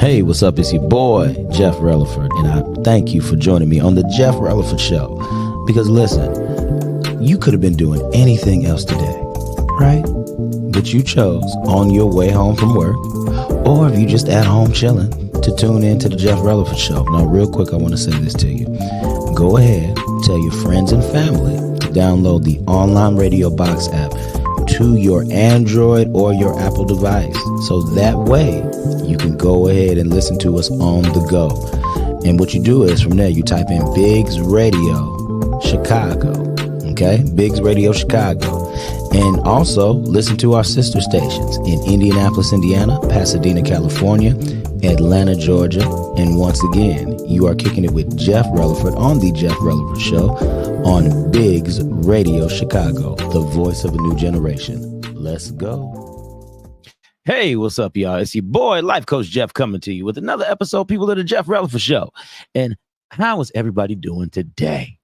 Hey, what's up? It's your boy, Jeff Relaford, and I thank you for joining me on the Jeff Relaford Show. Because listen, you could have been doing anything else today, right? But you chose on your way home from work, or if you just at home chilling, to tune in to the Jeff Relaford Show. Now, real quick, I want to say this to you. Go ahead, tell your friends and family to download the online radio box app to your Android or your Apple device. So that way you can go ahead and listen to us on the go. And what you do is from there, you type in Biggs Radio Chicago. Okay? Biggs Radio Chicago. And also listen to our sister stations in Indianapolis, Indiana, Pasadena, California, Atlanta, Georgia. And once again, you are kicking it with Jeff Relaford on the Jeff Relaford Show on Biggs Radio Chicago, the voice of a new generation. Let's go. Hey, what's up, y'all? It's your boy, Life Coach Jeff, coming to you with another episode, people, of the Jeff Relaford Show. And how is everybody doing today?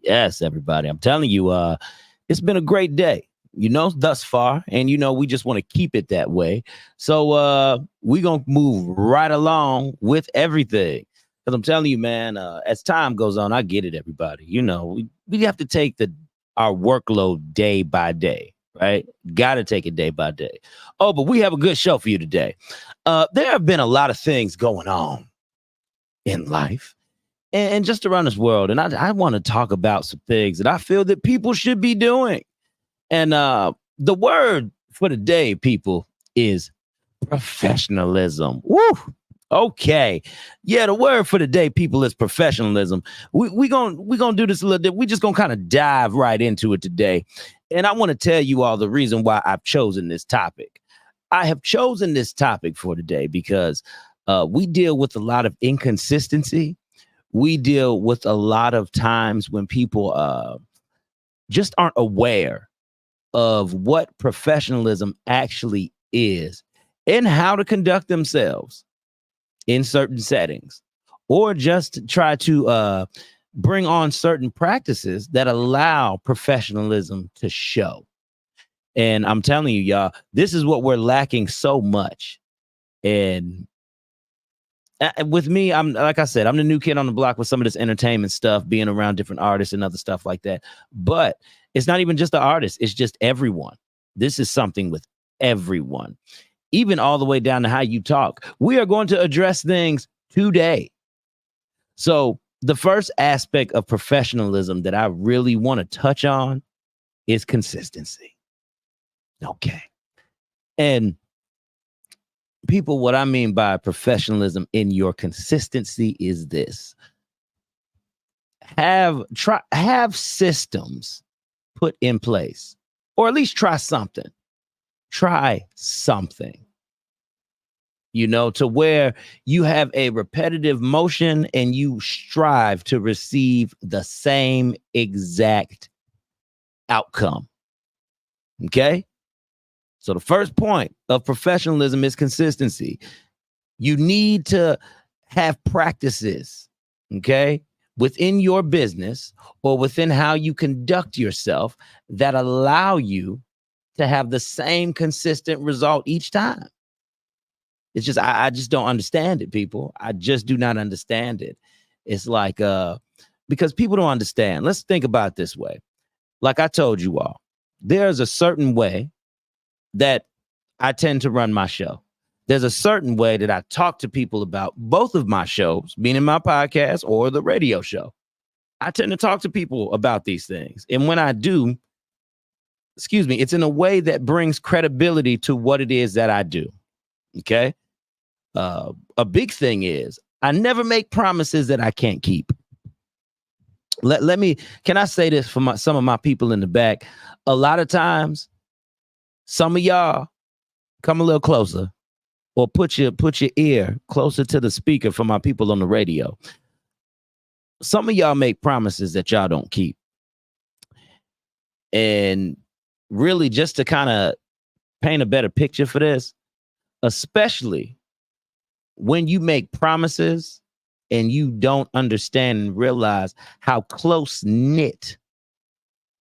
Yes, everybody. I'm telling you, it's been a great day, thus far. And, we just want to keep it that way. So we're going to move right along with everything. Because I'm telling you, man, as time goes on, I get it, everybody. We have to take our workload day by day, right? Got to take it day by day. Oh, but we have a good show for you today. There have been a lot of things going on in life and just around this world. And I want to talk about some things that I feel that people should be doing. And the word for the day, people, is professionalism. Woo! Okay. Yeah, the word for the day, people, is professionalism. We're gonna do this a little bit. We're just gonna kind of dive right into it today. And I want to tell you all the reason why I've chosen this topic. I have chosen this topic for today because we deal with a lot of inconsistency. We deal with a lot of times when people just aren't aware of what professionalism actually is and how to conduct themselves in certain settings, or just try to bring on certain practices that allow professionalism to show. And I'm telling you, y'all, this is what we're lacking so much. And with me, like I said, I'm the new kid on the block with some of this entertainment stuff, being around different artists and other stuff like that. But it's not even just the artists, it's just everyone. This is something with everyone, even all the way down to how you talk. We are going to address things today. So the first aspect of professionalism that I really want to touch on is consistency. Okay. And people, what I mean by professionalism in your consistency is this. Have systems put in place, or at least try something. Try something, to where you have a repetitive motion and you strive to receive the same exact outcome. Okay. So the first point of professionalism is consistency. You need to have practices, okay, within your business or within how you conduct yourself that allow you to have the same consistent result each time. It's just, I just don't understand it, people. I just do not understand it. It's like, because people don't understand. Let's think about it this way. Like I told you all, there's a certain way that I tend to run my show. There's a certain way that I talk to people about both of my shows, meaning my podcast or the radio show. I tend to talk to people about these things. And when I do, it's in a way that brings credibility to what it is that I do. Okay. A big thing is I never make promises that I can't keep. Can I say this for some of my people in the back? A lot of times, some of y'all come a little closer or put your ear closer to the speaker for my people on the radio. Some of y'all make promises that y'all don't keep. And really, just to kind of paint a better picture for this, especially when you make promises and you don't understand and realize how close-knit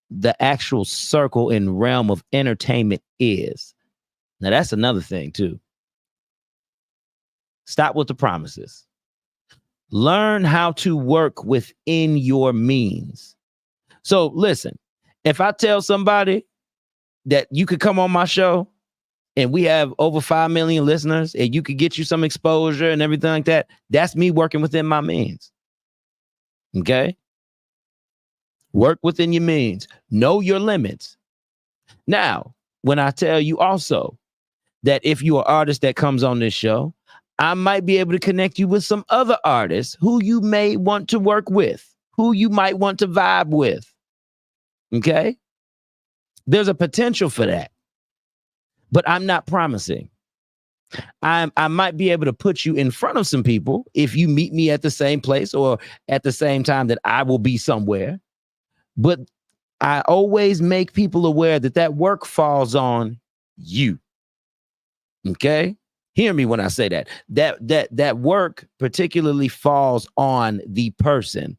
the actual circle and realm of entertainment is. Now, that's another thing, too. Stop with the promises. Learn how to work within your means. So listen, if I tell somebody that you could come on my show and we have over 5 million listeners and you could get you some exposure and everything like that, that's me working within my means. Okay? Work within your means. Know your limits. Now, when I tell you also that if you're an artist that comes on this show, I might be able to connect you with some other artists who you may want to work with, who you might want to vibe with. Okay? There's a potential for that. But I'm not promising. I might be able to put you in front of some people if you meet me at the same place or at the same time that I will be somewhere. But I always make people aware that that work falls on you. Okay? Hear me when I say that. That work particularly falls on the person.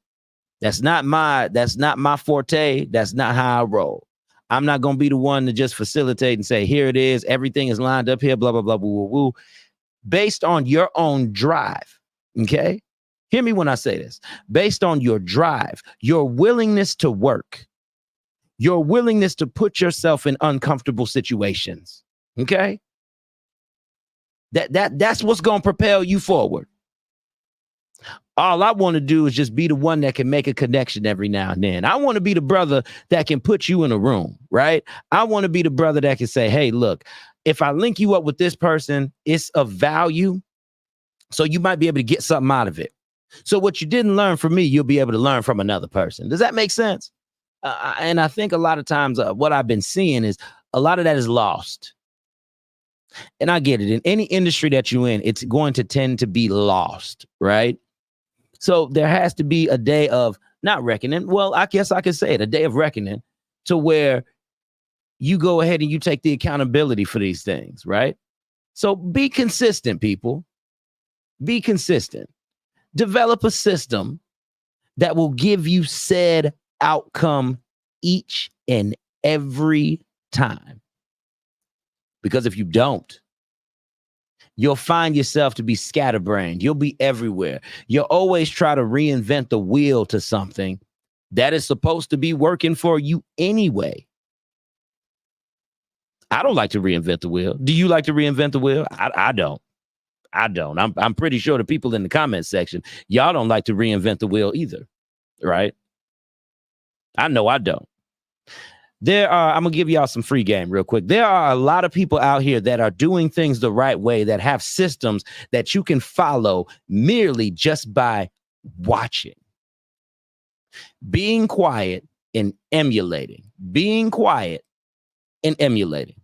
That's not my forte. That's not how I roll. I'm not going to be the one to just facilitate and say, here it is. Everything is lined up here, blah, blah, blah, woo, woo, woo. Based on your own drive. Okay? Hear me when I say this. Based on your drive, your willingness to work, your willingness to put yourself in uncomfortable situations. Okay? That's what's going to propel you forward. All I want to do is just be the one that can make a connection every now and then. I want to be the brother that can put you in a room, right? I want to be the brother that can say, hey, look, if I link you up with this person, it's of value. So you might be able to get something out of it. So what you didn't learn from me, you'll be able to learn from another person. Does that make sense? And I think a lot of times what I've been seeing is a lot of that is lost. And I get it. In any industry that you're in, it's going to tend to be lost, right? So there has to be a day of not reckoning. Well, I guess I could say it, a day of reckoning to where you go ahead and you take the accountability for these things, right? So be consistent, people. Be consistent. Develop a system that will give you said outcome each and every time. Because if you don't, you'll find yourself to be scatterbrained. You'll be everywhere. You'll always try to reinvent the wheel to something that is supposed to be working for you anyway. I don't like to reinvent the wheel. Do you like to reinvent the wheel? I don't. I'm pretty sure the people in the comment section, y'all don't like to reinvent the wheel either, right? I know I don't. I'm going to give y'all some free game real quick. There are a lot of people out here that are doing things the right way, that have systems that you can follow merely just by watching. Being quiet and emulating. Being quiet and emulating.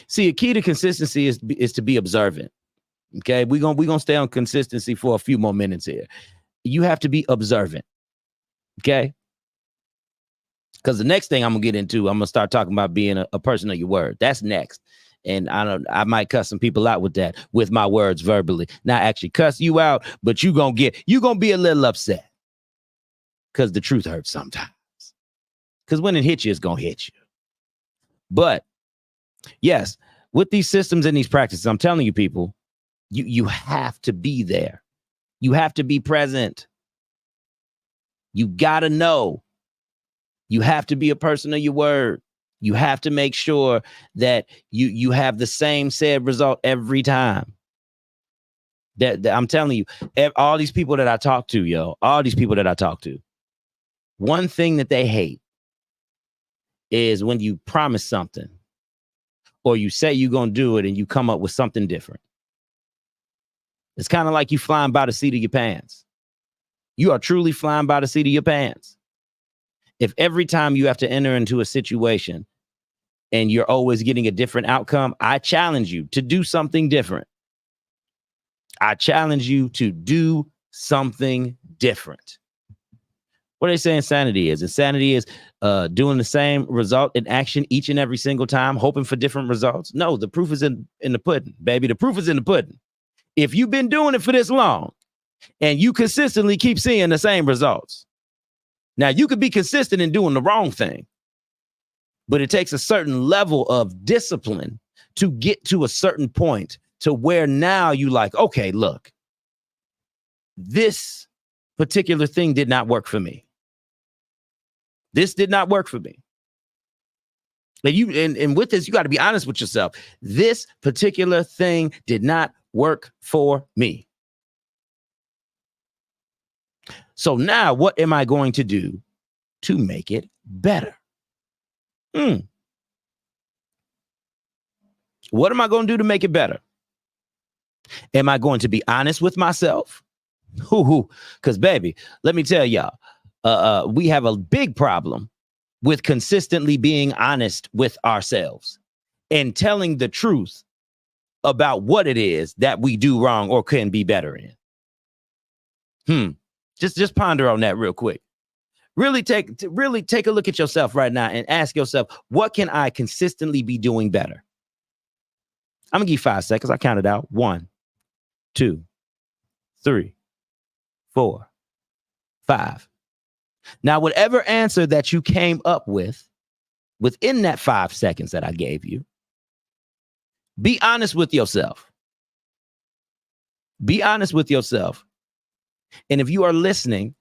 See, a key to consistency is to be observant. Okay, we're gonna stay on consistency for a few more minutes here. You have to be observant. Okay. Because the next thing I'm gonna get into, I'm gonna start talking about being a person of your word. That's next. And I might cuss some people out with that, with my words verbally. Not actually cuss you out, but you're gonna be a little upset. Because the truth hurts sometimes. Because when it hits you, it's gonna hit you. But yes, with these systems and these practices, I'm telling you, people, you have to be there. You have to be present. You gotta know. You have to be a person of your word. You have to make sure that you have the same said result every time. That I'm telling you, all these people that I talk to, all these people that I talk to, one thing that they hate is when you promise something or you say you're going to do it and you come up with something different. It's kind of like you flying by the seat of your pants. You are truly flying by the seat of your pants. If every time you have to enter into a situation and you're always getting a different outcome, I challenge you to do something different. I challenge you to do something different. What they say insanity is? Insanity is doing the same result in action each and every single time, hoping for different results. No, the proof is in the pudding, baby. The proof is in the pudding. If you've been doing it for this long and you consistently keep seeing the same results, now you could be consistent in doing the wrong thing, but it takes a certain level of discipline to get to a certain point to where now you like, okay, look, this particular thing did not work for me. This did not work for me. And with this, you got to be honest with yourself. This particular thing did not work for me. So now what am I going to do to make it better? What am I going to do to make it better? Am I going to be honest with myself? Because, baby, let me tell y'all, we have a big problem with consistently being honest with ourselves and telling the truth about what it is that we do wrong or can be better in. Just ponder on that real quick. Really take a look at yourself right now and ask yourself, what can I consistently be doing better? I'm gonna give you 5 seconds. I counted out. 1, 2, 3, 4, 5. Now, whatever answer that you came up with within that 5 seconds that I gave you, be honest with yourself. Be honest with yourself. And if you are listening,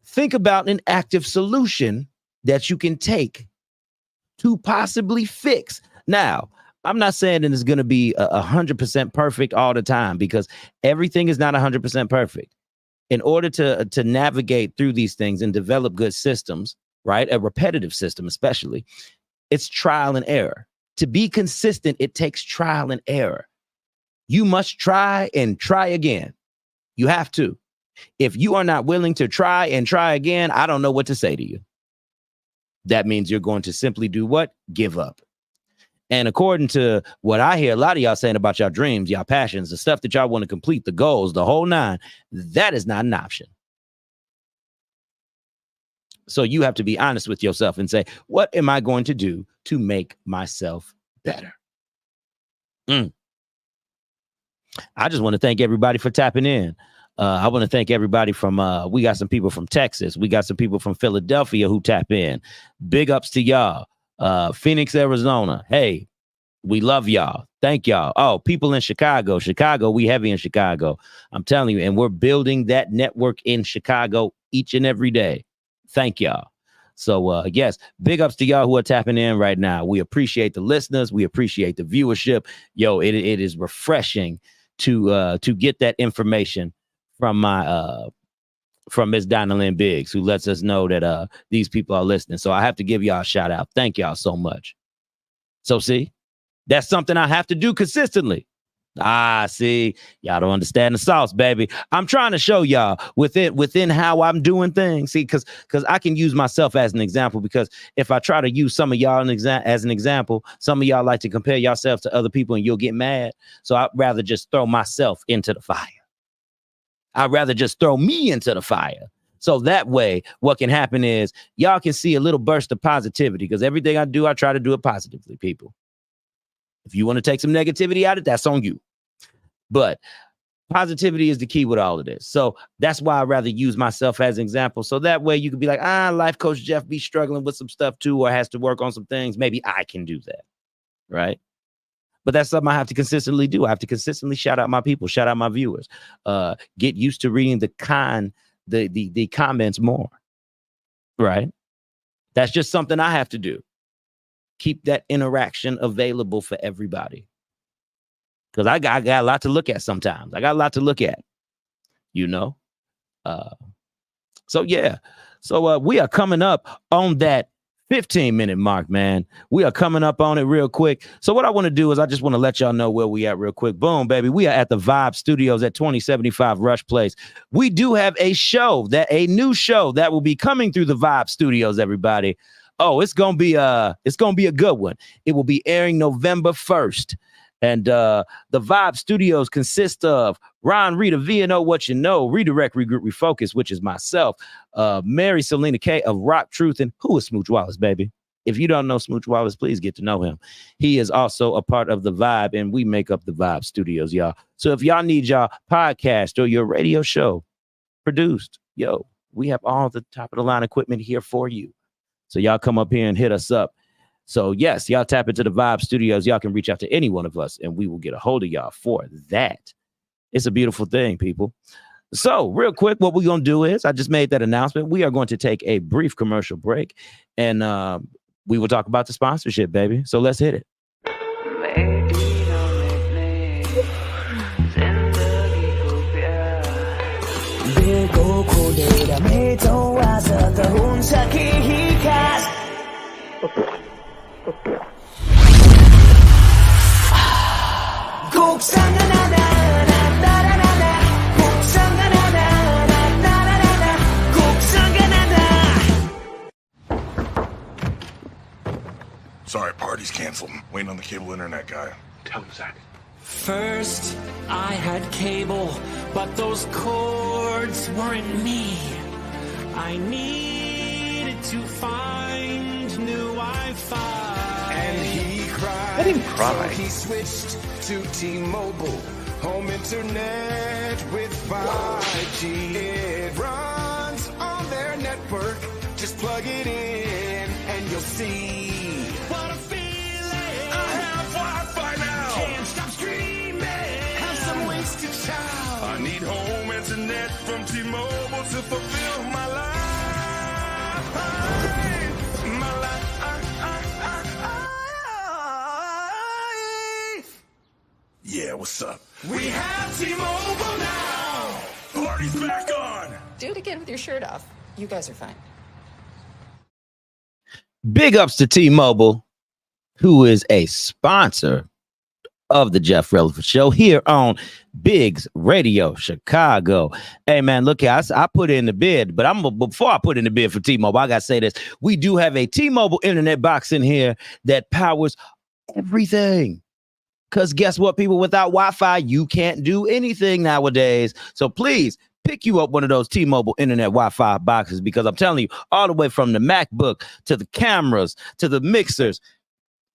think about an active solution that you can take to possibly fix. Now, I'm not saying that it's going to be 100% perfect all the time, because everything is not 100% perfect. In order to navigate through these things and develop good systems, right? A repetitive system, especially, it's trial and error. To be consistent, it takes trial and error. You must try and try again. You have to. If you are not willing to try and try again, I don't know what to say to you. That means you're going to simply do what? Give up. And according to what I hear a lot of y'all saying about y'all dreams, y'all passions, the stuff that y'all want to complete, the goals, the whole nine, that is not an option. So you have to be honest with yourself and say, what am I going to do to make myself better? I just want to thank everybody for tapping in. I want to thank everybody from, we got some people from Texas. We got some people from Philadelphia who tap in. Big ups to y'all. Phoenix, Arizona. Hey, we love y'all. Thank y'all. Oh, people in Chicago. We heavy in Chicago. I'm telling you, and we're building that network in Chicago each and every day. Thank y'all. So, yes, big ups to y'all who are tapping in right now. We appreciate the listeners. We appreciate the viewership. Yo, it is refreshing to get that information from Miss Donalyn Biggs, who lets us know that these people are listening. So I have to give y'all a shout out. Thank y'all so much. So see, that's something I have to do consistently. See, y'all don't understand the sauce, baby. I'm trying to show y'all within how I'm doing things. See, because I can use myself as an example, because if I try to use some of y'all as an example, some of y'all like to compare yourself to other people and you'll get mad. So I'd rather just throw myself into the fire. I'd rather just throw me into the fire. So that way, what can happen is y'all can see a little burst of positivity, because everything I do, I try to do it positively, people. If you want to take some negativity out of it, that's on you. But positivity is the key with all of this. So that's why I'd rather use myself as an example. So that way you can be like, life coach Jeff be struggling with some stuff too, or has to work on some things. Maybe I can do that. Right. But that's something I have to consistently do. I have to consistently shout out my people, shout out my viewers, get used to reading the comments more. Right. That's just something I have to do. Keep that interaction available for everybody. Because I got a lot to look at sometimes. I got a lot to look at, you know. So, yeah. So we are coming up on that 15-minute mark, man. We are coming up on it real quick. So what I want to do is I just want to let y'all know where we at real quick. Boom, baby. We are at the Vibe Studios at 2075 Rush Place. We do have a new show that will be coming through the Vibe Studios, everybody. Oh, it's gonna be a good one. It will be airing November 1st. And the Vibe Studios consist of Ron, Rita, VNO, What You Know, Redirect, Regroup, Refocus, which is myself, Mary Selena K of Rock Truth, and who is Smooch Wallace, baby? If you don't know Smooch Wallace, please get to know him. He is also a part of the Vibe, and we make up the Vibe Studios, y'all. So if y'all need y'all podcast or your radio show produced, we have all the top of the line equipment here for you. So y'all come up here and hit us up. So yes, y'all tap into the Vibe Studios. Y'all can reach out to any one of us and we will get a hold of y'all for that. It's a beautiful thing, people. So real quick, what we're going to do is, I just made that announcement. We are going to take a brief commercial break and we will talk about the sponsorship, baby. So let's hit it. Sorry, party's canceled. Waiting on the cable internet guy. Tell him, Zach. First, I had cable, but those cords weren't me. I needed to find new Wi-Fi. And he cried. Let him cry. So he switched to T-Mobile. Home internet with 5G. It runs on their network. Just plug it in and you'll see. What a feeling! I have Wi-Fi now! Can't stop streaming! Have some wasted child. I need home internet from T-Mobile to fulfill my life. My life. Yeah, what's up? We have T-Mobile now. Party's back on! Do it again with your shirt off. You guys are fine. Big ups to T-Mobile, who is a sponsor of the Jeff Relevant Show here on Biggs Radio Chicago. Hey man, look here, I put in the bid, but before I put in the bid for T-Mobile, I gotta say this: we do have a T-Mobile internet box in here that powers everything. Because guess what, people, without Wi-Fi, you can't do anything nowadays. So please pick you up one of those T-Mobile internet Wi-Fi boxes, because I'm telling you, all the way from the MacBook to the cameras to the mixers,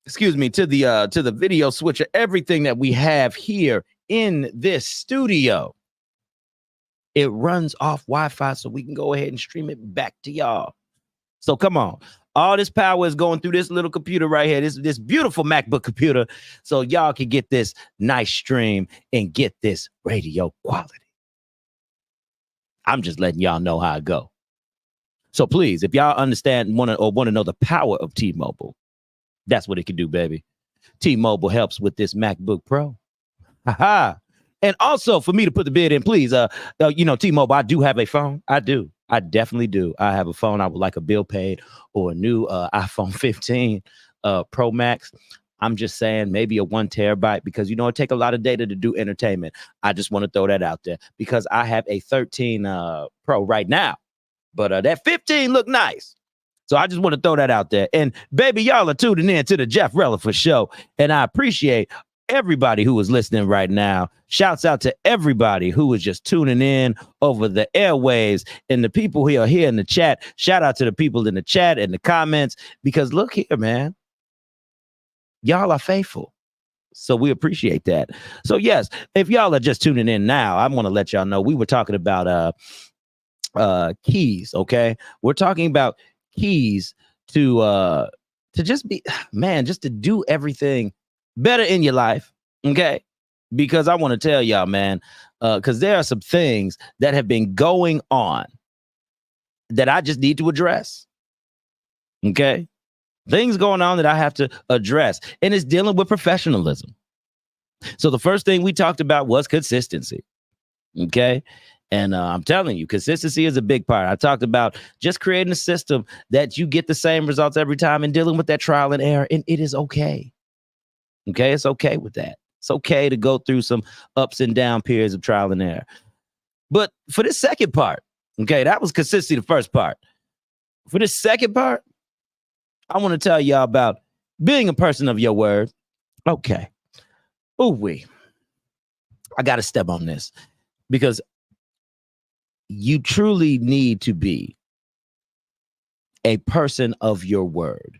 to the video switcher, everything that we have here in this studio, it runs off Wi-Fi, so we can go ahead and stream it back to y'all. So come on. All this power is going through this little computer right here, this beautiful MacBook computer, so y'all can get this nice stream and get this radio quality. I'm just letting y'all know how it go. So please, if y'all understand, want to know the power of T-Mobile, that's what it can do, baby. T-Mobile helps with this MacBook Pro. Haha. And also for me to put the bid in, please, T-Mobile, I do have a phone. I definitely do. I have a phone. I would like a bill paid or a new iPhone 15 Pro Max. I'm just saying maybe a 1 terabyte, because, it take a lot of data to do entertainment. I just want to throw that out there, because I have a 13 Pro right now, but that 15 look nice. So I just want to throw that out there. And baby, y'all are tuning in to the Jeff Relevant Show, and I appreciate everybody who is listening right now. Shouts out to everybody who is just tuning in over the airwaves, and the people who are here in the chat. Shout out to the people in the chat and the comments, because look here, man. Y'all are faithful. So we appreciate that. So yes, if y'all are just tuning in now, I want to let y'all know we were talking about keys, okay? We're talking about keys to just be, man, just to do everything better in your life, okay? Because I want to tell y'all, man, because there are some things that have been going on that I just need to address, okay? Things going on that I have to address, and it's dealing with professionalism. So the first thing we talked about was consistency, okay? And I'm telling you, consistency is a big part. I talked about just creating a system that you get the same results every time and dealing with that trial and error, and it is okay. Okay, it's okay with that. It's okay to go through some ups and down periods of trial and error. But for this second part, okay, that was consistency, the first part. For this second part, I want to tell y'all about being a person of your word. Okay. I got to step on this, because you truly need to be a person of your word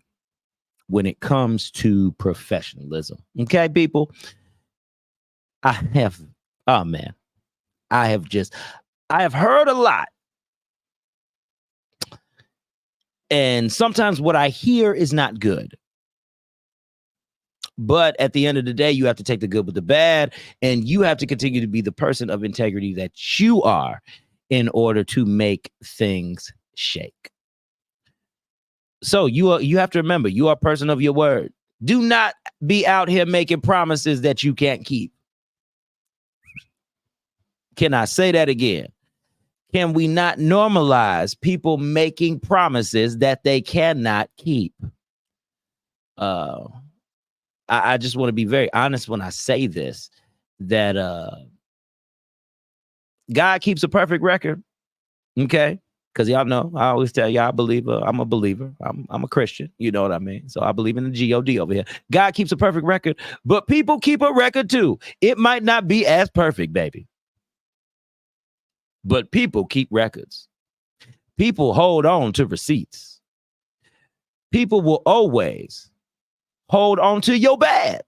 when it comes to professionalism. Okay, people? I have heard a lot. And sometimes what I hear is not good. But at the end of the day, you have to take the good with the bad, and you have to continue to be the person of integrity that you are in order to make things shake. So you have to remember, you are a person of your word. Do not be out here making promises that you can't keep. Can I say that again? Can we not normalize people making promises that they cannot keep? I just want to be very honest when I say this, that God keeps a perfect record. Okay. Because y'all know, I always tell y'all, I'm a believer. I'm a Christian. You know what I mean? So I believe in the God over here. God keeps a perfect record, but people keep a record too. It might not be as perfect, baby, but people keep records. People hold on to receipts. People will always hold on to your bad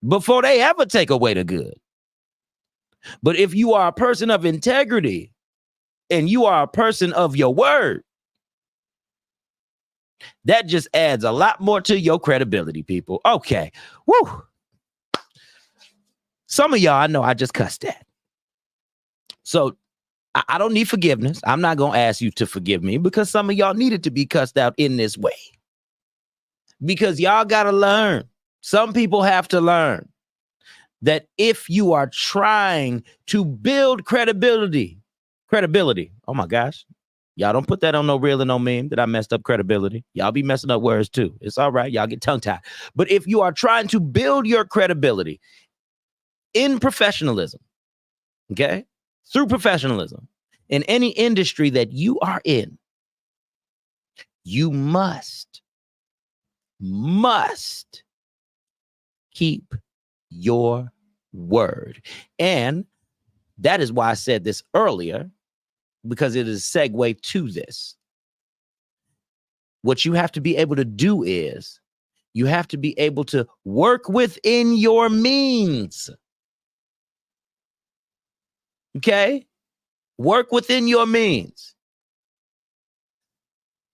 before they ever take away the good. But if you are a person of integrity and you are a person of your word, that just adds a lot more to your credibility, people. Okay. Woo. Some of y'all, I know I just cussed at. So I don't need forgiveness. I'm not going to ask you to forgive me because some of y'all needed to be cussed out in this way. Because y'all got to learn. Some people have to learn that if you are trying to build credibility, oh my gosh, y'all don't put that on no reel and no meme that I messed up credibility. Y'all be messing up words too. It's all right. Y'all get tongue tied. But if you are trying to build your credibility in professionalism, okay, through professionalism in any industry that you are in, you must keep your word. And that is why I said this earlier, because it is a segue to this. What you have to be able to do is you have to be able to work within your means. Okay? Work within your means.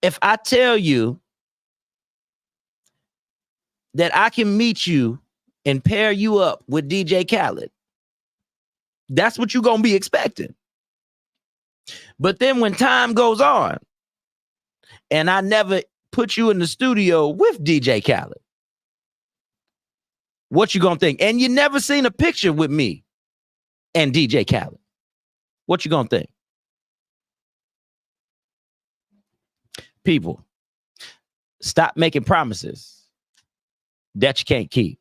If I tell you that I can meet you and pair you up with DJ Khaled, that's what you're going to be expecting. But then when time goes on and I never put you in the studio with DJ Khaled, what you going to think? And you never seen a picture with me and DJ Khaled. What you going to think? People, stop making promises that you can't keep.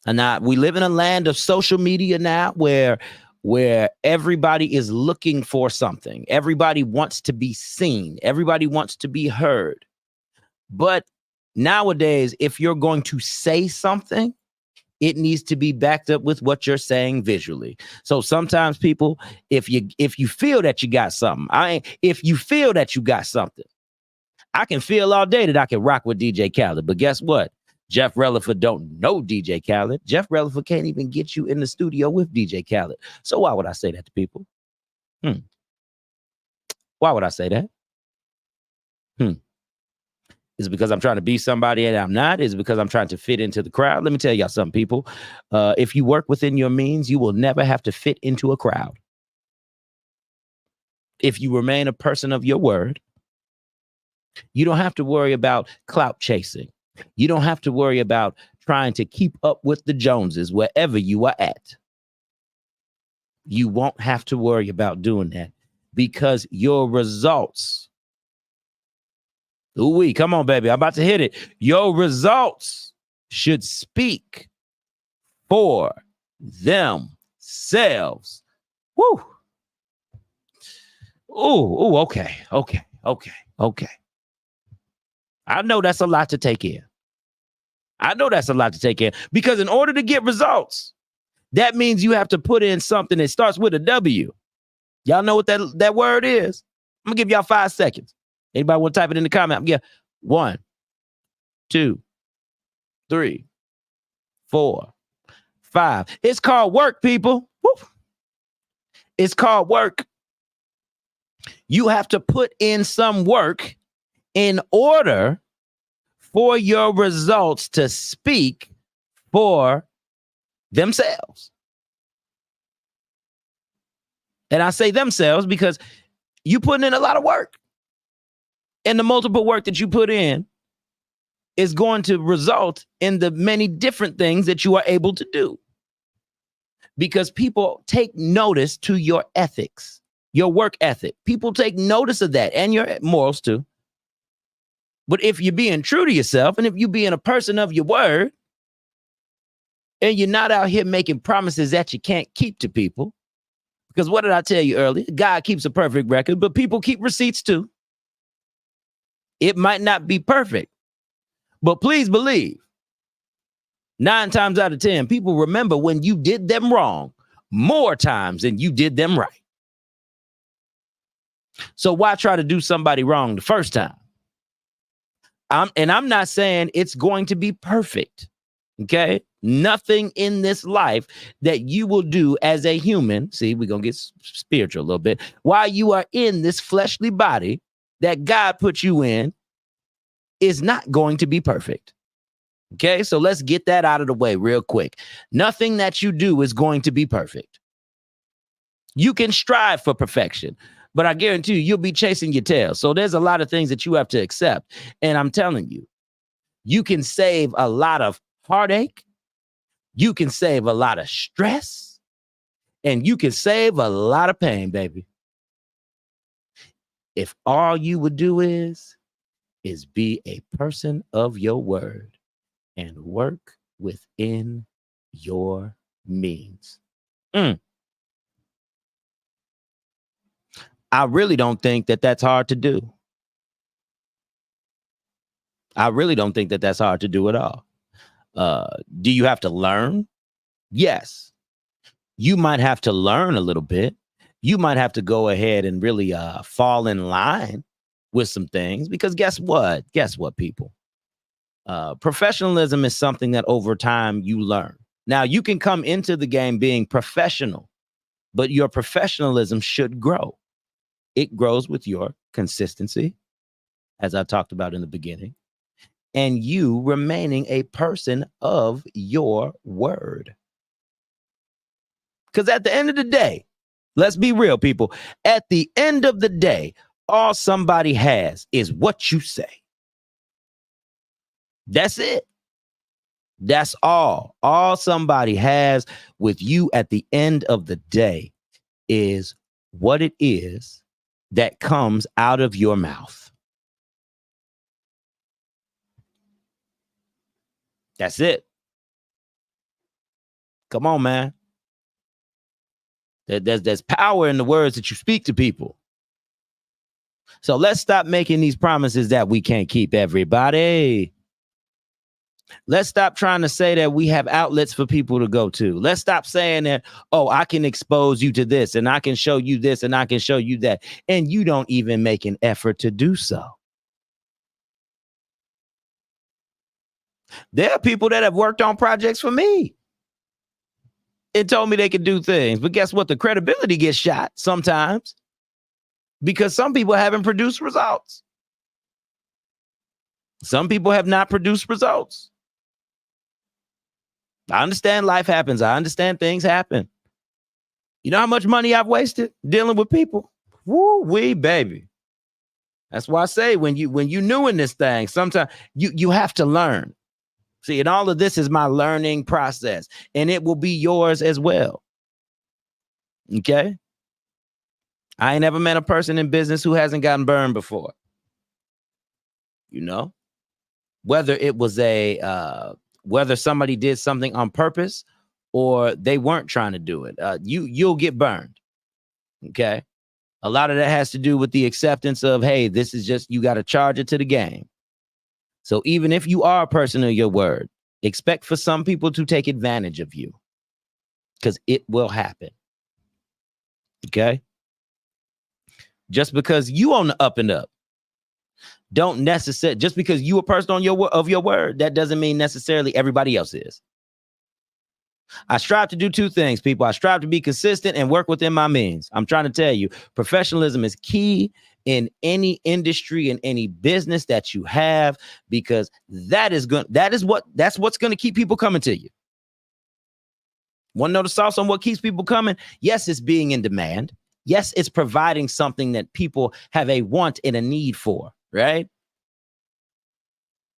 And now we live in a land of social media now where everybody is looking for something. Everybody wants to be seen. Everybody wants to be heard. But nowadays, if you're going to say something, it needs to be backed up with what you're saying visually. So sometimes people, if you feel that you got something, I can feel all day that I can rock with DJ Khaled. But guess what? Jeff Relaford don't know DJ Khaled. Jeff Relaford can't even get you in the studio with DJ Khaled. So why would I say that to people? Why would I say that? Is it because I'm trying to be somebody and I'm not? Is it because I'm trying to fit into the crowd? Let me tell y'all something, people. If you work within your means, you will never have to fit into a crowd. If you remain a person of your word, you don't have to worry about clout chasing. You don't have to worry about trying to keep up with the Joneses wherever you are at. You won't have to worry about doing that because your results. Ooh-wee, come on, baby. I'm about to hit it. Your results should speak for themselves. Woo. Ooh, okay. I know that's a lot to take in. Because in order to get results, that means you have to put in something that starts with a W. Y'all know what that word is? I'm going to give y'all 5 seconds. Anybody want to type it in the comment? Yeah. 1, 2, 3, 4, 5. It's called work, people. Woo. It's called work. You have to put in some work in order for your results to speak for themselves. And I say themselves because you putting in a lot of work. And the multiple work that you put in is going to result in the many different things that you are able to do. Because people take notice to your ethics, your work ethic. People take notice of that and your morals too. But if you're being true to yourself and if you're being a person of your word and you're not out here making promises that you can't keep to people, because what did I tell you earlier? God keeps a perfect record, but people keep receipts too. It might not be perfect, but please believe 9 times out of 10, people remember when you did them wrong more times than you did them right. So why try to do somebody wrong the first time? I'm not saying it's going to be perfect. Okay. Nothing in this life that you will do as a human. See, we're going to get spiritual a little bit. While you are in this fleshly body that God put you in is not going to be perfect. Okay. So let's get that out of the way real quick. Nothing that you do is going to be perfect. You can strive for perfection, but I guarantee you'll be chasing your tail. So there's a lot of things that you have to accept. And I'm telling you, you can save a lot of heartache. You can save a lot of stress. And you can save a lot of pain, baby. If all you would do is be a person of your word and work within your means. I really don't think that that's hard to do. I really don't think that that's hard to do at all. Do you have to learn? Yes. You might have to learn a little bit. You might have to go ahead and really fall in line with some things, because guess what? Guess what, people? Professionalism is something that over time you learn. Now, you can come into the game being professional, but your professionalism should grow. It grows with your consistency, as I talked about in the beginning, and you remaining a person of your word. Because at the end of the day, let's be real, people. At the end of the day, all somebody has is what you say. That's it. That's all. All somebody has with you at the end of the day is what it is that comes out of your mouth. That's it. Come on, man. There's power in the words that you speak to people. So let's stop making these promises that we can't keep, everybody. Let's stop trying to say that we have outlets for people to go to. Let's stop saying that, oh, I can expose you to this and I can show you this and I can show you that. And you don't even make an effort to do so. There are people that have worked on projects for me and told me they could do things. But guess what? The credibility gets shot sometimes because some people haven't produced results. Some people have not produced results. I understand life happens. I understand things happen. You know how much money I've wasted dealing with people? Woo-wee, baby. That's why I say when you new in this thing, sometimes you have to learn. See, and all of this is my learning process, and it will be yours as well. Okay? I ain't never met a person in business who hasn't gotten burned before. You know? Whether it was whether somebody did something on purpose or they weren't trying to do it, you'll get burned. Okay? A lot of that has to do with the acceptance of, hey, this is just, you got to charge it to the game. So even if you are a person of your word, expect for some people to take advantage of you because it will happen. Okay? Just because you on the up and up, don't necessarily, just because you a person on your word, that doesn't mean necessarily everybody else is. I strive to do two things, people. I strive to be consistent and work within my means. I'm trying to tell you, professionalism is key in any industry, in any business that you have, because that's what's going to keep people coming to you. Want to know the sauce on what keeps people coming? Yes, it's being in demand. Yes, it's providing something that people have a want and a need for, right?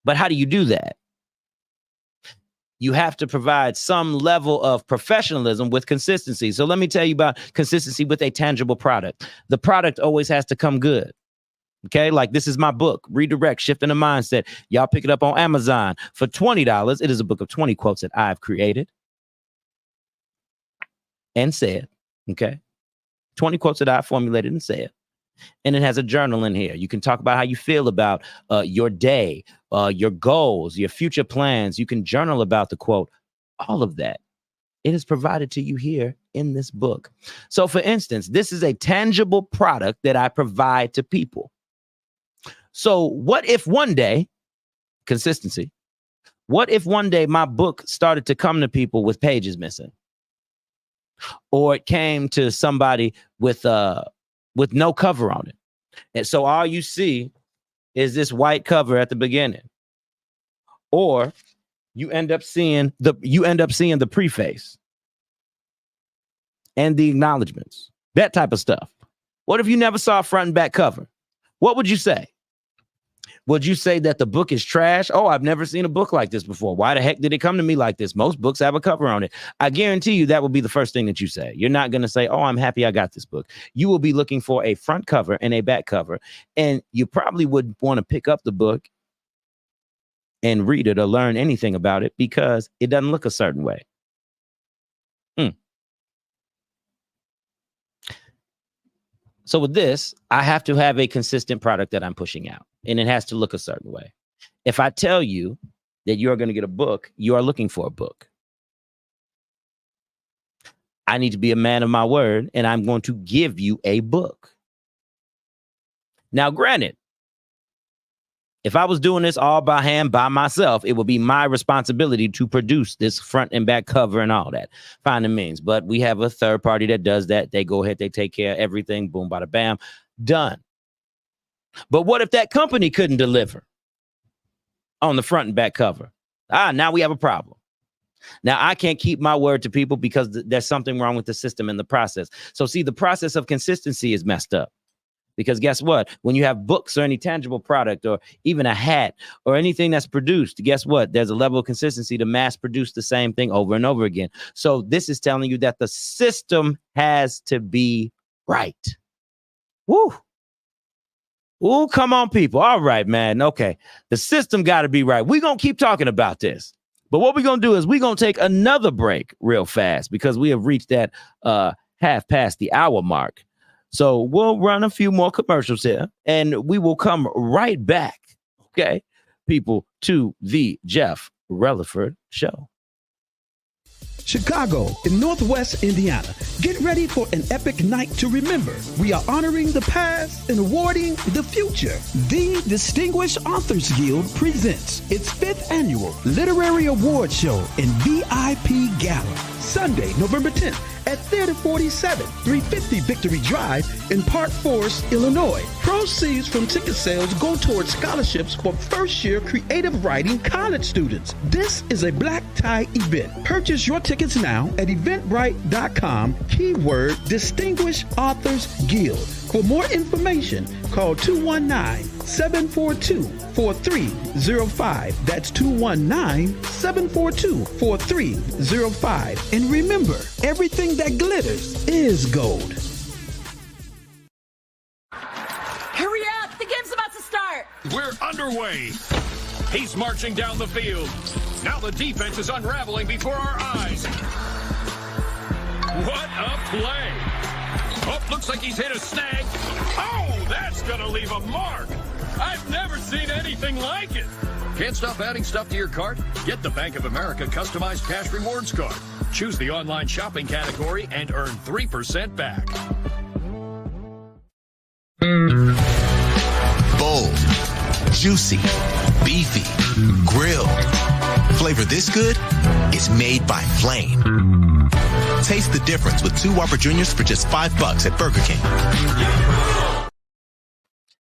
But how do you do that? You have to provide some level of professionalism with consistency. So let me tell you about consistency with a tangible product. The product always has to come good. Okay, like this is my book, Redirect, Shifting the Mindset. Y'all pick it up on Amazon for $20. It is a book of 20 quotes that I've created and said. Okay, 20 quotes that I formulated and said. And it has a journal in here. You can talk about how you feel about your day, your goals, your future plans. You can journal about the quote, all of that. It is provided to you here in this book. So for instance, this is a tangible product that I provide to people. So what if one day, consistency, what if one day my book started to come to people with pages missing? Or it came to somebody with no cover on it. And so all you see is this white cover at the beginning. Or you end up seeing the preface and the acknowledgments, that type of stuff. What if you never saw a front and back cover? What would you say? Would you say that the book is trash? Oh, I've never seen a book like this before. Why the heck did it come to me like this? Most books have a cover on it. I guarantee you that will be the first thing that you say. You're not going to say, oh, I'm happy I got this book. You will be looking for a front cover and a back cover. And you probably would want to pick up the book and read it or learn anything about it because it doesn't look a certain way. So with this, I have to have a consistent product that I'm pushing out, and it has to look a certain way. If I tell you that you're going to get a book, you are looking for a book. I need to be a man of my word, and I'm going to give you a book. Now, granted, if I was doing this all by hand by myself, it would be my responsibility to produce this front and back cover and all that. Find the means. But we have a third party that does that. They go ahead, they take care of everything. Boom, bada, bam, done. But what if that company couldn't deliver on the front and back cover? Now we have a problem. Now I can't keep my word to people because there's something wrong with the system and the process. So see, the process of consistency is messed up. Because guess what? When you have books or any tangible product or even a hat or anything that's produced, guess what? There's a level of consistency to mass produce the same thing over and over again. So this is telling you that the system has to be right. Woo. Ooh, come on, people. All right, man. Okay. The system got to be right. We're going to keep talking about this. But what we're going to do is we're going to take another break real fast because we have reached that half past the hour mark. So we'll run a few more commercials here and we will come right back, okay, people, to the Jeff Relaford Show. Chicago in Northwest Indiana. Get ready for an epic night to remember. We are honoring the past and awarding the future. The Distinguished Authors Guild presents its 5th annual Literary Award Show and VIP Gala. Sunday, November 10th at Theater 47, 350 Victory Drive in Park Forest, Illinois. Proceeds from ticket sales go towards scholarships for first-year creative writing college students. This is a black tie event. Purchase your tickets now at eventbrite.com, keyword Distinguished Authors Guild. For more information, call 219-742-4305. That's 219-742-4305. And remember, everything that glitters is gold. Hurry up! The game's about to start! We're underway. He's marching down the field. Now the defense is unraveling before our eyes. What a play! Oh, looks like he's hit a snag. Oh, that's gonna leave a mark. I've never seen anything like it. Can't stop adding stuff to your cart? Get the Bank of America customized cash rewards card. Choose the online shopping category and earn 3% back. Bold, juicy, beefy, grilled, Flavor this good is made by Flame. Taste the difference with 2 Whopper Juniors for just $5 at Burger King.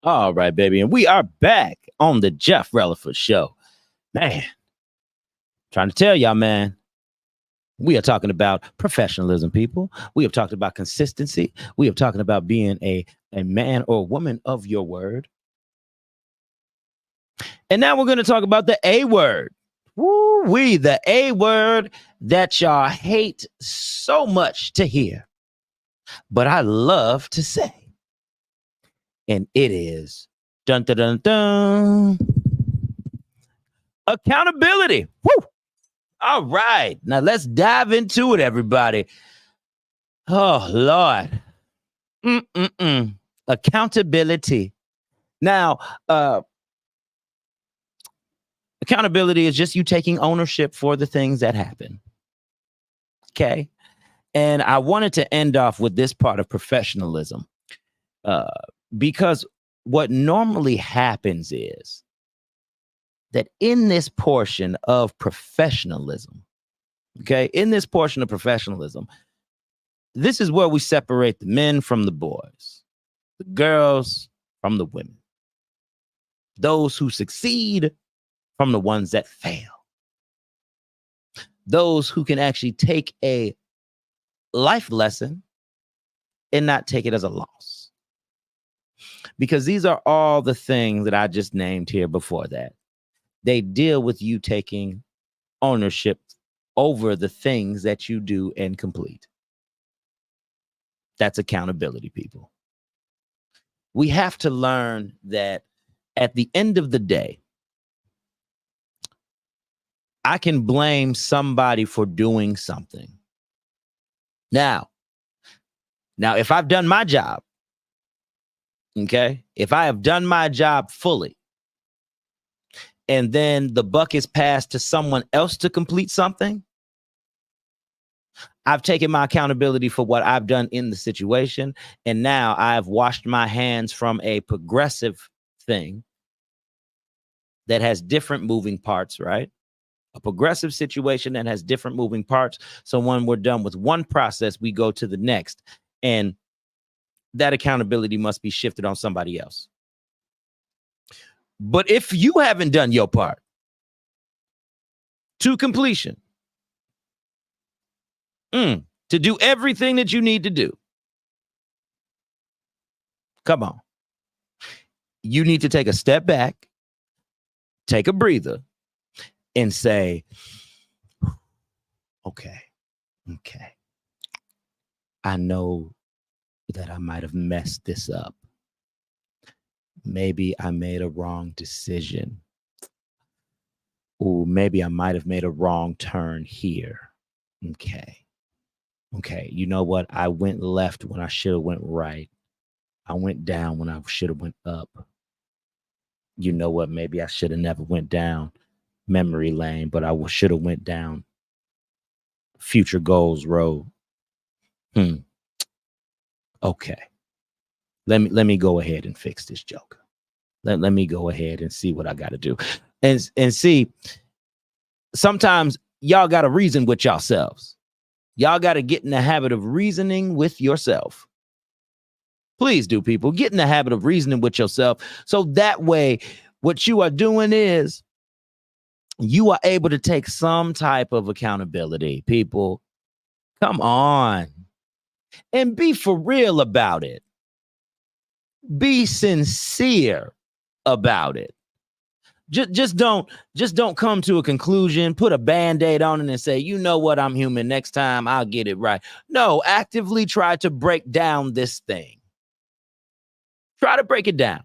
All right, baby. And we are back on the Jeff Relaford Show. Man, trying to tell y'all, man, we are talking about professionalism, people. We have talked about consistency. We have talking about being a man or woman of your word. And now we're going to talk about the A word. Woo-wee, the A word that y'all hate so much to hear, but I love to say. And it is dun dun dun dun. Accountability. Woo! All right. Now let's dive into it, everybody. Oh, Lord. Accountability. Now, accountability is just you taking ownership for the things that happen. Okay. And I wanted to end off with this part of professionalism. Because what normally happens is that in this portion of professionalism, okay, this is where we separate the men from the boys, the girls from the women, those who succeed from the ones that fail, those who can actually take a life lesson and not take it as a loss. Because these are all the things that I just named here before that. They deal with you taking ownership over the things that you do and complete. That's accountability, people. We have to learn that at the end of the day, I can blame somebody for doing something. Now, if I've done my job, okay, if I have done my job fully, and then the buck is passed to someone else to complete something, I've taken my accountability for what I've done in the situation, and now I've washed my hands from a progressive thing that has different moving parts, right? A progressive situation that has different moving parts. So when we're done with one process, we go to the next, and that accountability must be shifted on somebody else. But if you haven't done your part to completion, to do everything that you need to do, come on. You need to take a step back, take a breather, and say, okay, I know that I might have messed this up. Maybe I made a wrong decision. Or maybe I might have made a wrong turn here. Okay. You know what? I went left when I should have went right. I went down when I should have went up. You know what? Maybe I should have never went down memory lane, but I should have went down future goals road. Okay. Let me go ahead and fix this joker. Let me go ahead and see what I got to do. And see, sometimes y'all got to reason with yourselves. Y'all got to get in the habit of reasoning with yourself. Please do, people. Get in the habit of reasoning with yourself. So that way, what you are doing is you are able to take some type of accountability. People, come on. And be for real about it. Be sincere about it. Just don't come to a conclusion, put a Band-Aid on it and say, you know what, I'm human. Next time I'll get it right. No, actively try to break down this thing. Try to break it down.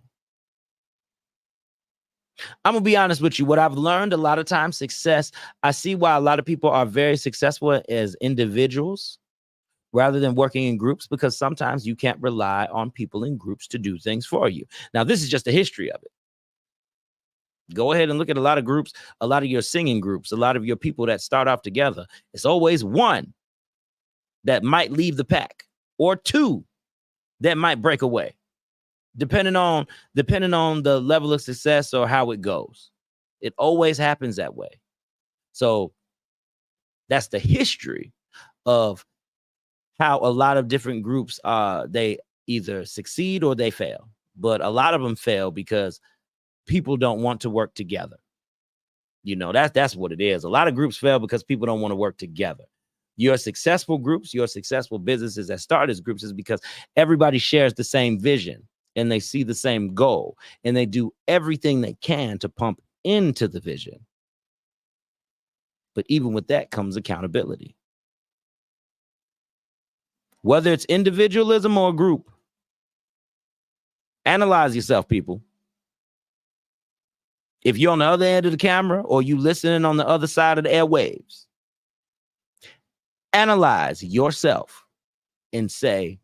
I'm going to be honest with you. What I've learned a lot of times, success, I see why a lot of people are very successful as individuals rather than working in groups, because sometimes you can't rely on people in groups to do things for you. Now, this is just a history of it. Go ahead and look at a lot of groups, a lot of your singing groups, a lot of your people that start off together. It's always one that might leave the pack or two that might break away, depending on the level of success or how it goes. It always happens that way. So that's the history of how a lot of different groups they either succeed or they fail. But a lot of them fail because people don't want to work together. You know, that's what it is. A lot of groups fail because people don't want to work together. Your successful groups, your successful businesses that start as groups is because everybody shares the same vision and they see the same goal and they do everything they can to pump into the vision. But even with that comes accountability. Whether it's individualism or a group, analyze yourself, people. If you're on the other end of the camera or you listening on the other side of the airwaves, analyze yourself and say,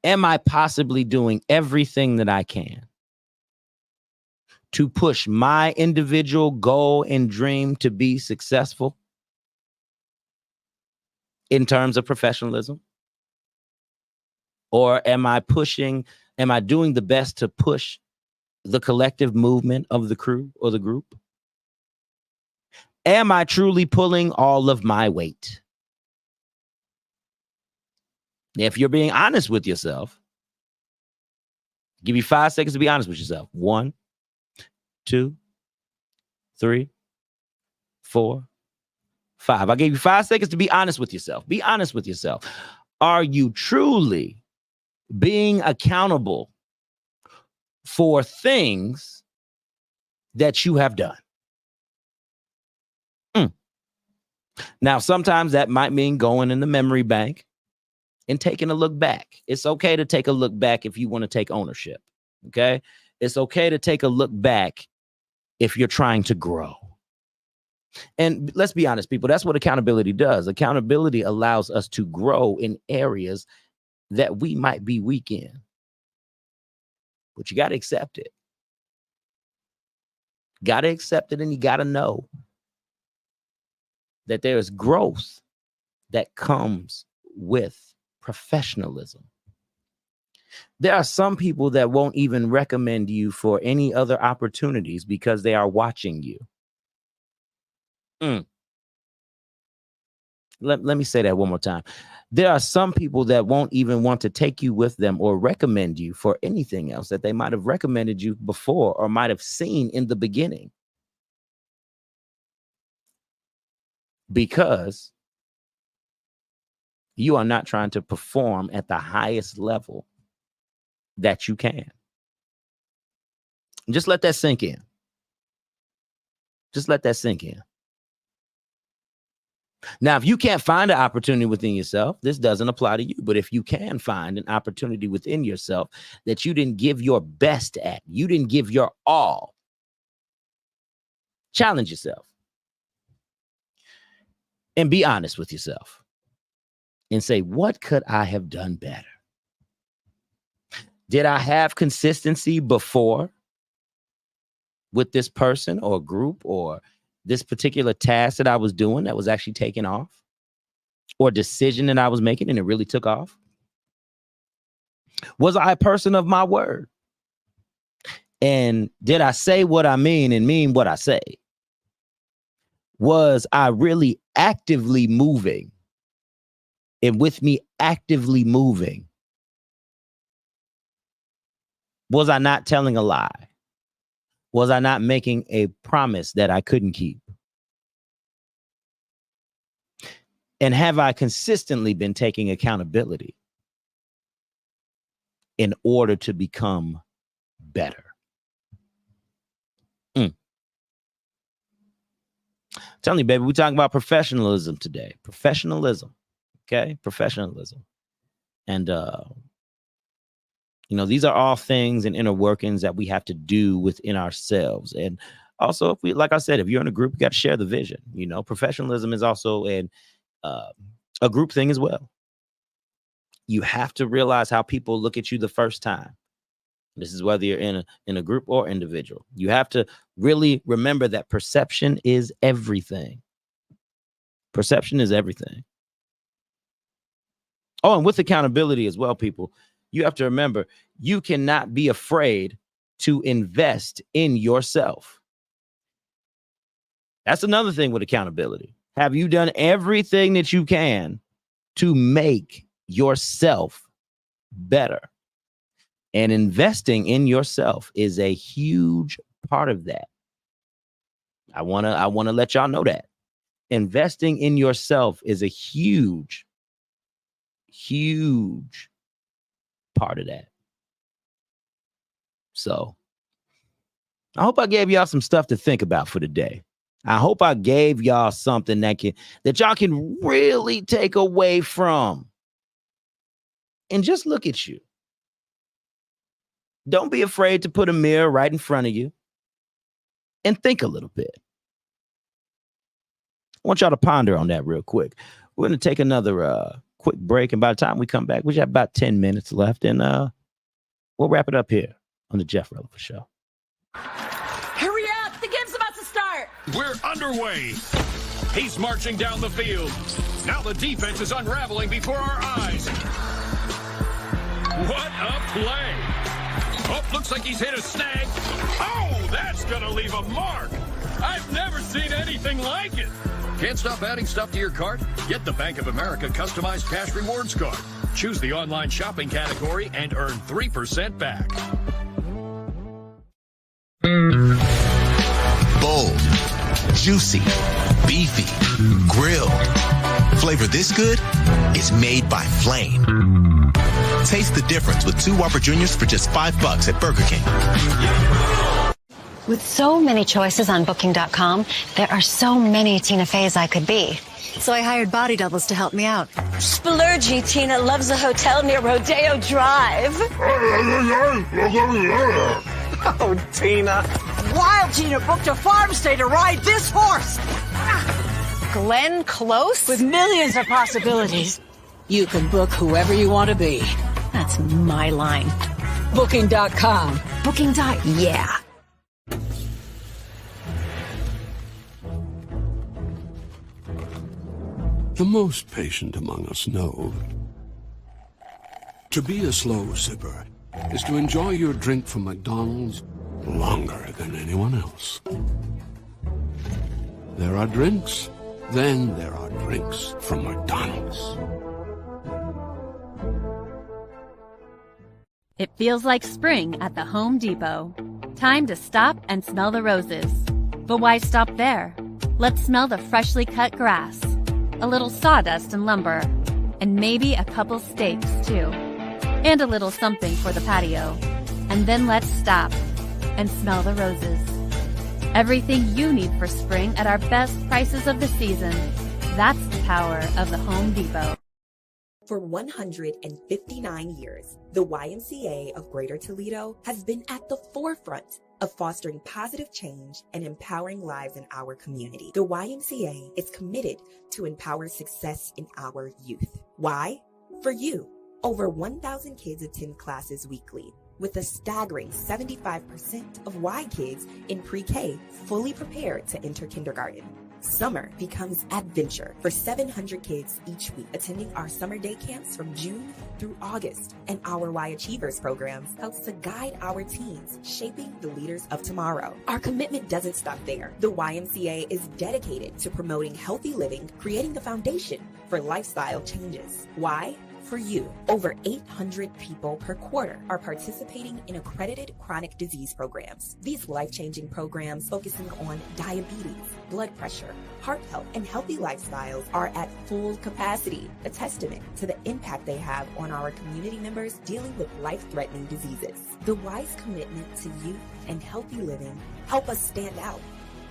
am I possibly doing everything that I can to push my individual goal and dream to be successful in terms of professionalism? Or am I doing the best to push the collective movement of the crew or the group? Am I truly pulling all of my weight? If you're being honest with yourself, give you 5 seconds to be honest with yourself. 1, 2, 3, 4, 5. I gave you 5 seconds to be honest with yourself. Be honest with yourself. Are you truly being accountable for things that you have done? Now, sometimes that might mean going in the memory bank and taking a look back. It's okay to take a look back if you want to take ownership. Okay. It's okay to take a look back if you're trying to grow. And let's be honest, people, that's what accountability does. Accountability allows us to grow in areas that we might be weak in. But you got to accept it. Got to accept it, and you got to know that there is growth that comes with professionalism. There are some people that won't even recommend you for any other opportunities because they are watching you. Let me say that one more time. There are some people that won't even want to take you with them or recommend you for anything else that they might have recommended you before or might have seen in the beginning. Because you are not trying to perform at the highest level that you can. Just let that sink in. Just let that sink in. Now, if you can't find an opportunity within yourself, this doesn't apply to you. But if you can find an opportunity within yourself that you didn't give your best at, you didn't give your all, challenge yourself. And be honest with yourself and say, what could I have done better? Did I have consistency before with this person or group or this particular task that I was doing that was actually taking off, or decision that I was making and it really took off? Was I a person of my word? And did I say what I mean and mean what I say? Was I really actively moving? And with me actively moving, was I not telling a lie? Was I not making a promise that I couldn't keep? And have I consistently been taking accountability in order to become better? Telling you, baby, we're talking about professionalism today. Professionalism. Okay? Professionalism. And, these are all things and inner workings that we have to do within ourselves. And also, if we, like I said, if you're in a group, you got to share the vision. Professionalism is also a group thing as well. You have to realize how people look at you the first time. This is whether you're in a group or individual. You have to really remember that perception is everything. Perception is everything. Oh, and with accountability as well, people, you have to remember you cannot be afraid to invest in yourself. That's another thing with accountability. Have you done everything that you can to make yourself better? And investing in yourself is a huge part of that. I want to let y'all know that. Investing in yourself is a huge part of that. So I hope I gave y'all some stuff to think about for today. I hope I gave y'all something that y'all can really take away from. And just look at you. Don't be afraid to put a mirror right in front of you and think a little bit. I want y'all to ponder on that real quick. We're going to take another quick break. And by the time we come back, we have about 10 minutes left. And we'll wrap it up here on the Jeff Relevant Show. Hurry up! The game's about to start! We're underway. He's marching down the field. Now the defense is unraveling before our eyes. What a play! Oh, looks like he's hit a snag. Oh, that's gonna leave a mark. I've never seen anything like it. Can't stop adding stuff to your cart? Get the Bank of America customized cash rewards card. Choose the online shopping category and earn 3% back. Bold, juicy, beefy, grilled. Flavor this good? It's made by Flame. Taste the difference with 2 Whopper Juniors for just $5 at Burger King. With so many choices on Booking.com, there are so many Tina Feys I could be. So I hired body doubles to help me out. Splurgy Tina loves a hotel near Rodeo Drive. Oh, Tina. Wild Tina booked a farm stay to ride this horse. Glenn Close? With millions of possibilities. You can book whoever you want to be. That's my line. Booking.com. Yeah. The most patient among us know to be a slow sipper is to enjoy your drink from McDonald's longer than anyone else. There are drinks, then there are drinks from McDonald's. It feels like spring at the Home Depot. Time to stop and smell the roses. But why stop there? Let's smell the freshly cut grass, a little sawdust and lumber, and maybe a couple steaks too. And a little something for the patio. And then let's stop and smell the roses. Everything you need for spring at our best prices of the season. That's the power of the Home Depot. For 159 years, the YMCA of Greater Toledo has been at the forefront of fostering positive change and empowering lives in our community. The YMCA is committed to empower success in our youth. Why? For you. Over 1,000 kids attend classes weekly, with a staggering 75% of Y kids in pre-K fully prepared to enter kindergarten. Summer becomes adventure for 700 kids each week, attending our summer day camps from June through August. And our Y Achievers programs helps to guide our teens, shaping the leaders of tomorrow. Our commitment doesn't stop there. The YMCA is dedicated to promoting healthy living, creating the foundation for lifestyle changes. Why? For you. Over 800 people per quarter are participating in accredited chronic disease programs. These life-changing programs focusing on diabetes, blood pressure, heart health, and healthy lifestyles are at full capacity, a testament to the impact they have on our community members dealing with life-threatening diseases. The Y's commitment to youth and healthy living help us stand out.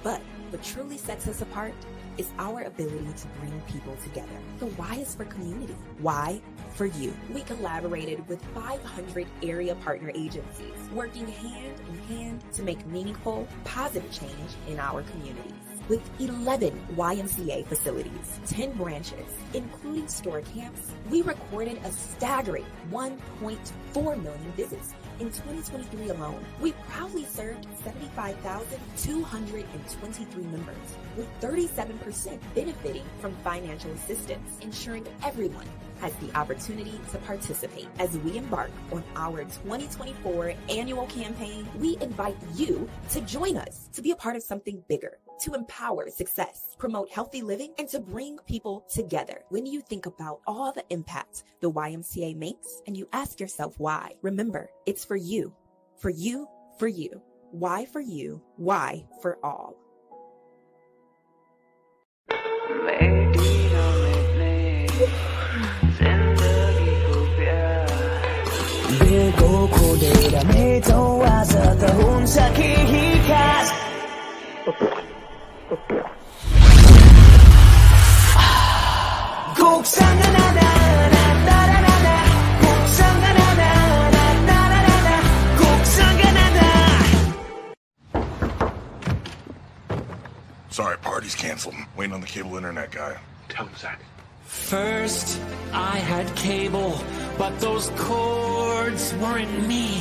But what truly sets us apart is our ability to bring people together. The Y is for community. Y for you. We collaborated with 500 area partner agencies, working hand in hand to make meaningful, positive change in our communities. With 11 YMCA facilities, 10 branches, including store camps, we recorded a staggering 1.4 million visits in 2023 alone. We proudly served 75,223 members, with 37% benefiting from financial assistance, ensuring everyone has the opportunity to participate. As we embark on our 2024 annual campaign, we invite you to join us, to be a part of something bigger, to empower success, promote healthy living, and to bring people together. When you think about all the impact the YMCA makes and you ask yourself why, remember, it's for you, for you, for you. Why for you? Why for all? Sorry, party's canceled. Waiting on the cable internet guy. Tell him, Zach. First, I had cable, but those cords weren't me.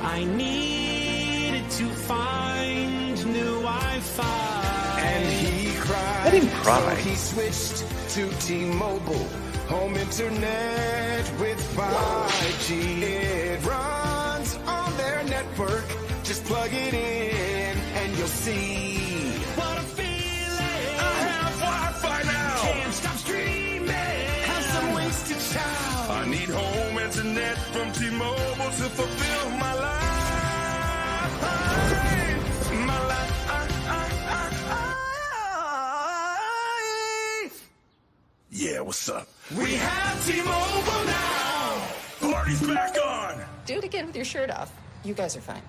I needed to find new Wi-Fi. And he cried. I didn't cry. So he switched to T-Mobile. Home internet with 5G. It runs on their network. Just plug it in and you'll see. What a feeling! I have Wi-Fi now! Can't stop streaming! Have some wasted child! I need home internet from T-Mobile to fulfill my life. My life. Yeah, what's up? We have T-Mobile now! Party's back on! Do it again with your shirt off. You guys are fine.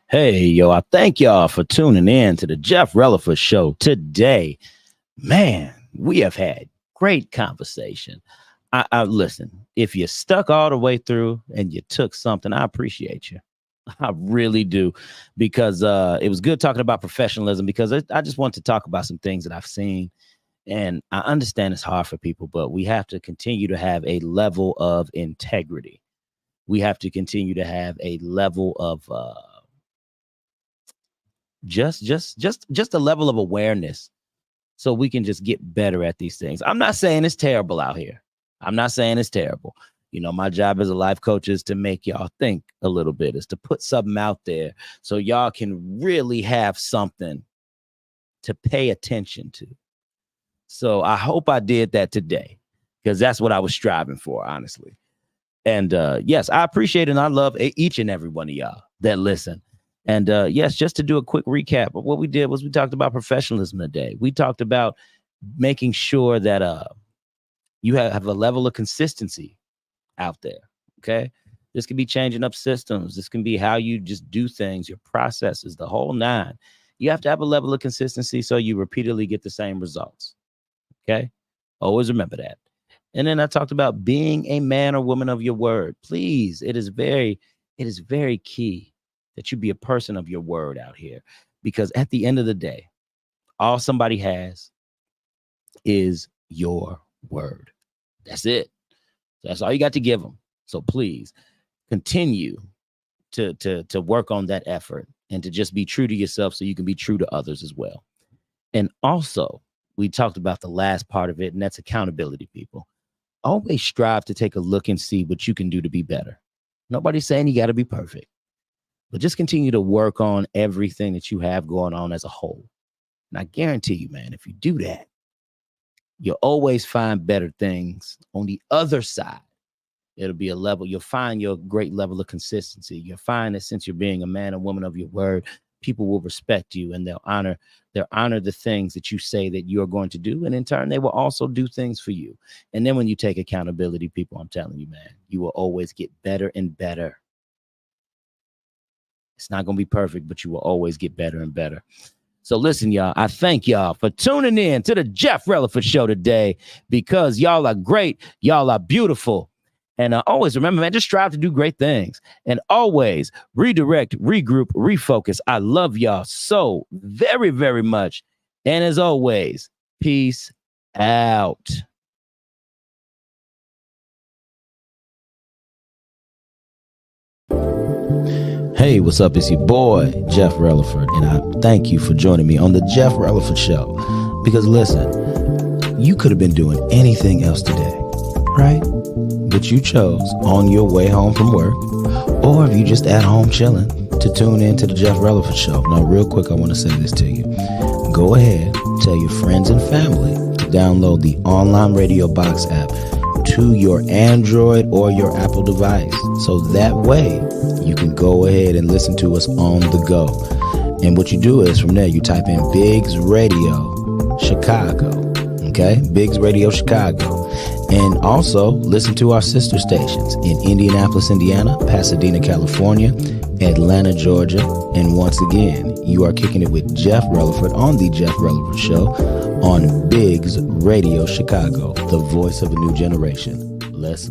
Hey, yo, I thank y'all for tuning in to the Jeff Relaford Show today. Man, we have had great conversation. I listen, if you stuck all the way through and you took something, I appreciate you. I really do, because it was good talking about professionalism, because I just want to talk about some things that I've seen. And I understand it's hard for people, but we have to continue to have a level of integrity. We have to continue to have a level of just a level of awareness, so we can just get better at these things. I'm not saying it's terrible out here. I'm not saying it's terrible. You know, my job as a life coach is to make y'all think a little bit, is to put something out there so y'all can really have something to pay attention to. So I hope I did that today, because that's what I was striving for, honestly. And yes, I appreciate and I love each and every one of y'all that listen. And yes, just to do a quick recap of what we did was we talked about professionalism today. We talked about making sure that you have a level of consistency out there. Okay. This can be changing up systems. This can be how you just do things, your processes, the whole nine. You have to have a level of consistency so you repeatedly get the same results. Okay. Always remember that. And then I talked about being a man or woman of your word. Please, it is very key that you be a person of your word out here, because at the end of the day, all somebody has is your word. That's it. That's all you got to give them. So please continue to work on that effort and to just be true to yourself so you can be true to others as well. And also, we talked about the last part of it, and that's accountability, people. Always strive to take a look and see what you can do to be better. Nobody's saying you got to be perfect, but just continue to work on everything that you have going on as a whole. And I guarantee you, man, if you do that, you'll always find better things on the other side. It'll be a level. You'll find your great level of consistency. You'll find that since you're being a man or woman of your word, people will respect you and they'll honor the things that you say that you're going to do. And in turn, they will also do things for you. And then when you take accountability, people, I'm telling you, man, you will always get better and better. It's not going to be perfect, but you will always get better and better. So listen, y'all, I thank y'all for tuning in to the Jeff Relaford Show today, because y'all are great. Y'all are beautiful. And always remember, man, just strive to do great things and always redirect, regroup, refocus. I love y'all so very, very much. And as always, peace out. Hey, what's up? It's your boy, Jeff Relaford, and I thank you for joining me on the Jeff Relaford Show. Because listen, You could have been doing anything else today, right? But you chose on your way home from work, or if you just at home chilling, to tune in to the Jeff Relevant Show. Now, real quick, I want to say this to you. Go ahead, tell your friends and family to download the online Radio Box app to your Android or your Apple device. So that way you can go ahead and listen to us on the go. And what you do is from there, you type in Biggs Radio Chicago. Okay? Biggs Radio Chicago. And also listen to our sister stations in Indianapolis, Indiana, Pasadena, California, Atlanta, Georgia. And once again, you are kicking it with Jeff Relaford on the Jeff Relaford Show on Biggs Radio Chicago, the voice of a new generation. Let's